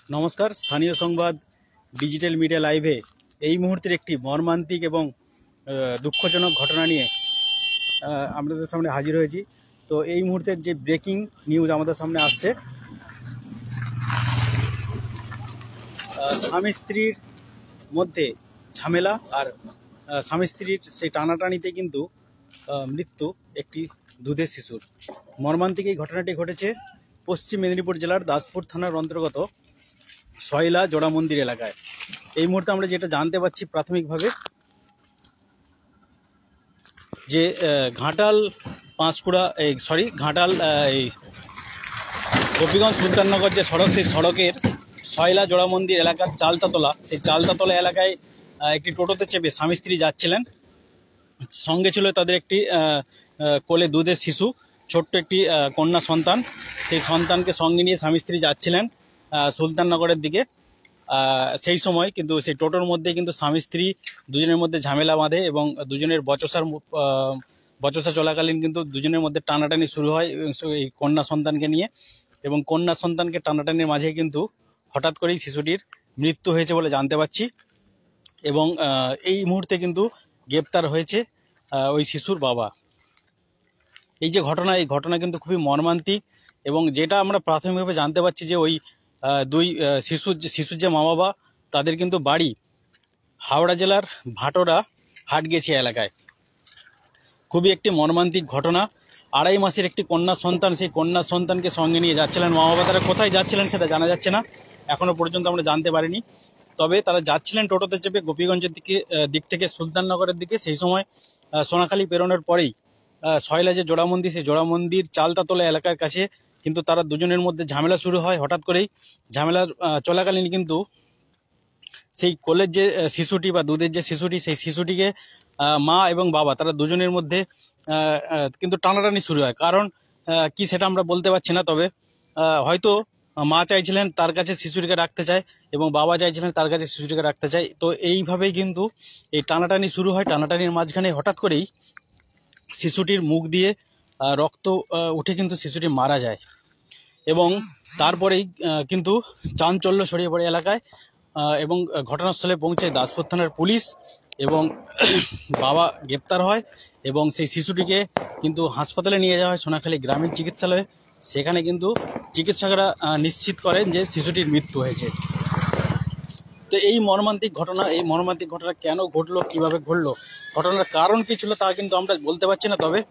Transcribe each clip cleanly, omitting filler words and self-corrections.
नमस्कार। स्थानीय Sambad digital media लाइभे এই মুহূর্তের একটি মর্মান্তিক এবং দুঃখজনক ঘটনা নিয়ে আমাদের সামনে হাজির হয়েছি। তো এই মুহূর্তের যে ব্রেকিং নিউজ আমাদের সামনে আসছে, স্বামী স্ত্রীর মধ্যে ঝামেলা আর স্বামী স্ত্রীর সেই টানাটানিতে কিন্তু মৃত্যু একটি দুধের শিশুর। মর্মান্তিক এই ঘটনাটি ঘটেছে পশ্চিম মেদিনীপুর জেলার দাসপুর থানার অন্তর্গত সয়লা জোড়া মন্দির এলাকায়। এই মুহূর্তে আমরা যেটা জানতে পারছি প্রাথমিকভাবে, যে ঘাটাল গোপীগঞ্জ সুলতাননগর যে সড়ক, সেই সড়কের সয়লা জোড়া মন্দির এলাকার চালতাতলা, সেই চালতাতলা এলাকায় একটি টোটোতে চেপে স্বামী স্ত্রী যাচ্ছিলেন। সঙ্গে ছিল তাদের একটি কোলে দুধের শিশু, ছোট্ট একটি কন্যা সন্তান। সেই সন্তানকে সঙ্গে নিয়ে স্বামী স্ত্রী যাচ্ছিলেন সুলতাননগরের দিকে। সেই সময় কিন্তু সেই টোটোর মধ্যে কিন্তু স্বামী স্ত্রী দুজনের মধ্যে ঝামেলা বাঁধে এবং দুজনের বচসা চলাকালীন কিন্তু দুজনের মধ্যে টানাটানি শুরু হয় এই কন্যা সন্তানকে নিয়ে। এবং কন্যা সন্তানকে টানাটানির মাঝে কিন্তু হঠাৎ করেই শিশুটির মৃত্যু হয়েছে বলে জানতে পারছি। এবং এই মুহূর্তে কিন্তু গ্রেপ্তার হয়েছে ওই শিশুর বাবা। এই যে ঘটনা, এই ঘটনা কিন্তু খুবই মর্মান্তিক। এবং যেটা আমরা প্রাথমিকভাবে জানতে পারছি যে ওই দুই শিশুর যে মা বাবা, তাদের কিন্তু বাড়ি হাওড়া জেলার ভাটোরা হাটগেছিয়া এলাকায়। খুবই একটি মর্মান্তিক ঘটনা। 2.5 মাসের একটি কন্যা সন্তান, সেই কন্যা সন্তানকে সঙ্গে নিয়ে যাচ্ছিলেন মা বাবা। তারা কোথায় যাচ্ছিলেন সেটা জানা যাচ্ছে না, এখনো পর্যন্ত আমরা জানতে পারিনি। তবে তারা যাচ্ছিলেন টোটোতে চেপে গোপীগঞ্জের দিক থেকে সুলতাননগরের দিকে। সেই সময় সোনাখালী পেরোনোর পরেই সয়লা যে জোড়া মন্দির, সেই জোড়া মন্দির চালতাতলা এলাকার কাছে কিন্তু তারা দুজনের মধ্যে ঝামেলা শুরু হয়। হঠাৎ করেই ঝামেলার চলাকালীন কিন্তু সেই কোলের যে শিশুটি বা দুধের যে শিশুটি, সেই শিশুটিকে মা এবং বাবা তারা দুজনের মধ্যে কিন্তু টানাটানি শুরু হয়। কারণ কি সেটা আমরা বলতে পারছি না। তবে হয়তো মা চাইছিলেন তার কাছে শিশুটিকে রাখতে চায় এবং বাবা চাইছিলেন তার কাছে শিশুটিকে রাখতে চায়। তো এইভাবেই কিন্তু এই টানাটানি শুরু হয়। টানাটানির মাঝখানে হঠাৎ করেই শিশুটির মুখ দিয়ে রক্ত উঠে কিন্তু শিশুটি মারা যায়। এবং তারপরেই কিন্তু চাঞ্চল্য ছড়িয়ে পড়ে এলাকায় এবং ঘটনাস্থলে পৌঁছায় দাসপুর থানার পুলিশ এবং বাবা গ্রেপ্তার হয়। এবং সেই শিশুটিকে কিন্তু হাসপাতালে নিয়ে যাওয়া হয়, সোনাখালী গ্রামীণ চিকিৎসালয়ে। সেখানে কিন্তু চিকিৎসকরা নিশ্চিত করেন যে শিশুটির মৃত্যু হয়েছে। তো এই মর্মান্তিক ঘটনা কেন ঘটলো, কিভাবে ঘটলো, ঘটনার কারণ কি ছিল তা কিন্তু আমরা বলতে পারছি না। তবে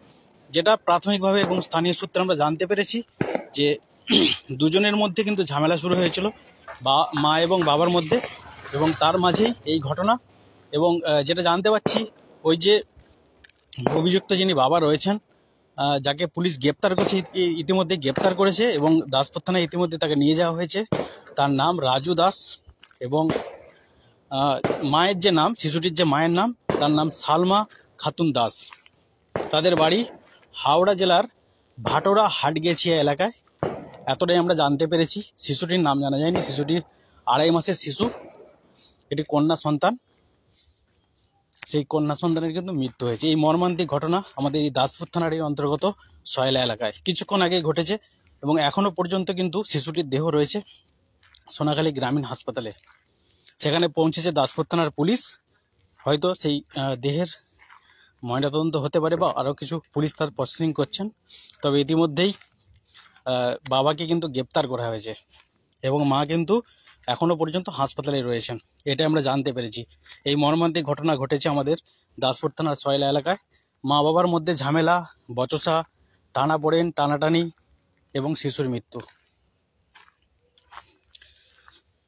যেটা প্রাথমিকভাবে এবং স্থানীয় সূত্রে আমরা জানতে পেরেছি যে দুজনের মধ্যে কিন্তু ঝামেলা শুরু হয়েছিল মা এবং বাবার মধ্যে, এবং তার মাঝেই এই ঘটনা। এবং যেটা জানতে পারছি, ওই যে অভিযুক্ত যিনি বাবা রয়েছেন, যাকে পুলিশ ইতিমধ্যে গ্রেপ্তার করেছে এবং দাসপুর থানায় ইতিমধ্যে তাকে নিয়ে যাওয়া হয়েছে। তার নাম রাজু দাস এবং মায়ের যে নাম, শিশুটির যে মায়ের নাম, তার নাম সালমা খাতুন দাস। তাদের বাড়ি হাওড়া জেলার ভাটোরা হাটগেছিয়া এলাকায়। এতটাই আমরা জানতে পেরেছি। শিশুটির নাম জানা যায়নি। শিশুটির 2.5 মাসের শিশু, এটি কন্যা সন্তান। সেই কন্যা সন্তানের কিন্তু মৃত্যু হয়েছে। এই মর্মান্তিক ঘটনা আমাদের এই দাসপুর থানার এই অন্তর্গত সয়লা এলাকায় কিছুক্ষণ আগে ঘটেছে। এবং এখনো পর্যন্ত কিন্তু শিশুটির দেহ রয়েছে সোনাখালী গ্রামীণ হাসপাতালে। সেখানে পৌঁছেছে দাসপুর থানার পুলিশ। হয়তো সেই দেহের ময়নাতদন্ত হতে পারে বা আরও কিছু পুলিশ তার প্রসেসিং করছেন। তবে ইতিমধ্যেই বাবাকে কিন্তু গ্রেপ্তার করা হয়েছে এবং মা কিন্তু এখনো পর্যন্ত হাসপাতালে রয়েছেন, এটা আমরা জানতে পেরেছি। এই মর্মান্তিক ঘটনা ঘটেছে আমাদের দাসপুর থানার সয়লা এলাকায়। মা বাবার মধ্যে ঝামেলা, বচসা, টানাটানি এবং শিশুর মৃত্যু।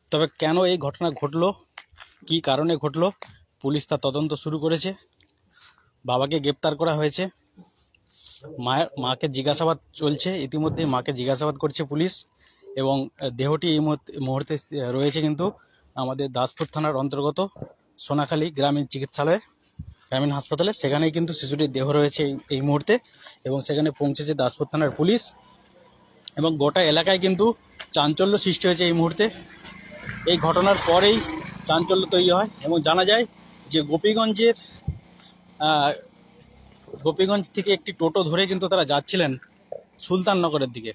তবে কেন এই ঘটনা ঘটলো, কি কারণে ঘটলো, পুলিশ তার তদন্ত শুরু করেছে। বাবাকে গ্রেপ্তার করা হয়েছে, মাকে জিজ্ঞাসাবাদ চলছে। ইতিমধ্যে মাকে জিজ্ঞাসাবাদ করছে পুলিশ এবং দেহটি এই মুহূর্তে রয়েছে কিন্তু আমাদের দাসপুর থানার অন্তর্গত সোনাখালী গ্রামীণ হাসপাতালে। সেখানেই কিন্তু শিশুটির দেহ রয়েছে এই মুহূর্তে এবং সেখানে পৌঁছেছে দাসপুর থানার পুলিশ। এবং গোটা এলাকায় কিন্তু চাঞ্চল্য সৃষ্টি হয়েছে এই মুহূর্তে। এই ঘটনার পরেই চাঞ্চল্য তৈরি হয় এবং জানা যায় যে গোপীগঞ্জ থেকে একটি টোটো ধরে কিন্তু তারা যাচ্ছিলেন সুলতাননগরের দিকে।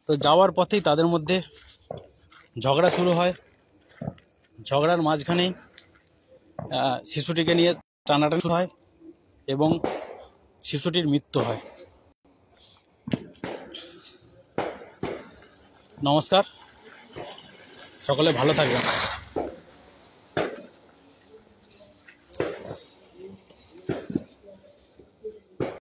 তো যাওয়ার পথেই তাদের মধ্যে ঝগড়া শুরু হয়। ঝগড়ার মাঝখানেই শিশুটিকে নিয়ে টানাটানি শুরু হয় এবং শিশুটির মৃত্যু হয়। নমস্কার, সকলে ভালো থাকবেন।